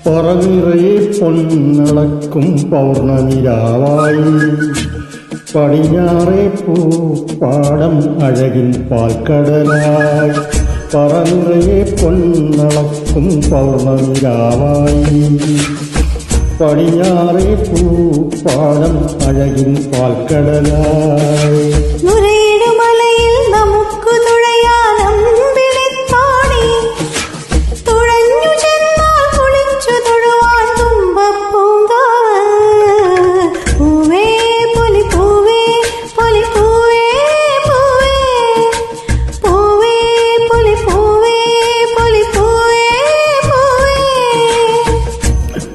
പറനിറയെ പൊന്നളക്കും പൗർണമിരാവായി പടിഞ്ഞാറേ പൂപ്പാടം അഴകിൻ പാൽക്കടലായി പറനിറയെ പൊന്നളക്കും പൗർണമിരാവായി പടിഞ്ഞാറേ പൂപ്പാടം അഴകിൻ പാൽക്കടലായി മലയിൽ നമുക്ക് തുഴയാനം വിളിത്താണി തുഴഞ്ഞു ചെന്നാൽ കുളിച്ചു തൊഴുവാൻ തുമ്പപ്പൂങ്കാവ് പൂവേ പൊലി പൂവേ പൊലി പൂവേ പൂവേ പൂവേ പൊലി പൂവേ പൊലി പൂവേ പൂവേ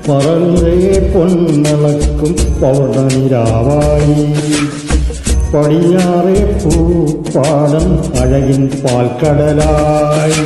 പറനിറയെ പൊന്നളക്കും പൗർണമിരാവായി പടിഞ്ഞാറേ പൂപ്പാടം അഴകിൻ പാൽക്കടലായി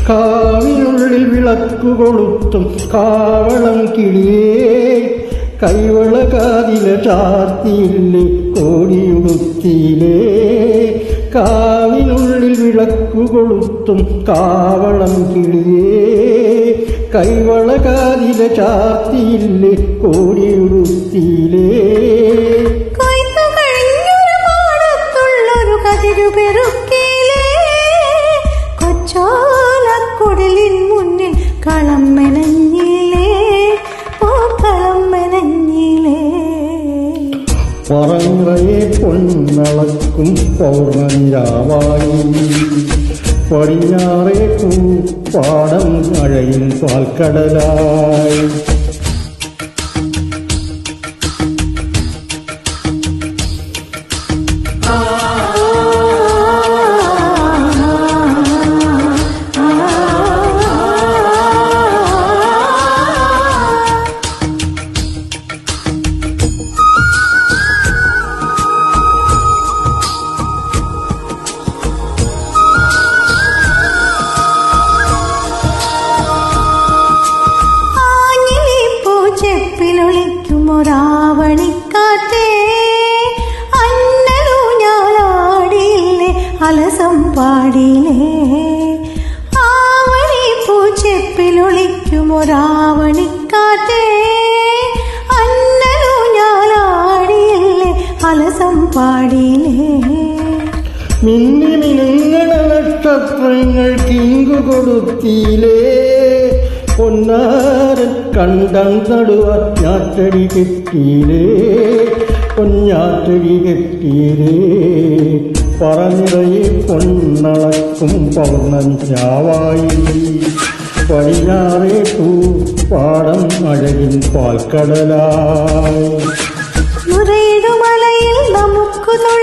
കാവിനുള്ളിൽ വിളക്കു കൊളുത്തും കാവളം കിളിയേ കൈവള കാതില ചാർത്തിയില്ലേ കോടിയുടുത്തിയിലേ കാവിനുള്ളിൽ വിളക്കു കൊളുത്തും കാവളം കിളിയേ കൈവള കാതില ചാർത്തിയില്ലേ കോടിയുടുത്തിയിലേ കൊച്ചോലക്കുടലിൻ മുന്നിൽ കളം മെനഞ്ഞിലേ പൂക്കളം മെനഞ്ഞിലേ പറനിറയെ പൊന്നളക്കും പൗർണമിരാവായി പടിഞ്ഞാറേ പൂപ്പാടം അഴകിൻ പാൽക്കടലായി ൊരാവണിക്കാറ്റേ അന്നലൂഞ്ഞാലാടിയില്ലേ അലസം പാടിയില്ലേ ആവണി പൂച്ചെപ്പിലൊളിക്കുമൊരാവണിക്കാറ്റേ അന്നലൂഞ്ഞാലാടിയില്ലേ അലസം പാടിയില്ലേ മിന്നി മിനുങ്ങണ നക്ഷത്രങ്ങൾ കിങ്കു കൊടുത്തിയിലേ പൊന്നാരൻ കണ്ടം നടുവാൻ ഞാറ്റടി കെട്ടിയിലേ പൊന്നാറ്റടി കെട്ടിയിലേ പറനിറയെ പൊന്നളക്കും പൗർണമിരാവായി പടിഞ്ഞാറേ പൂപ്പാടം അഴകിൻ പാൽക്കടലായി മലയിൽ നമുക്ക് തുഴ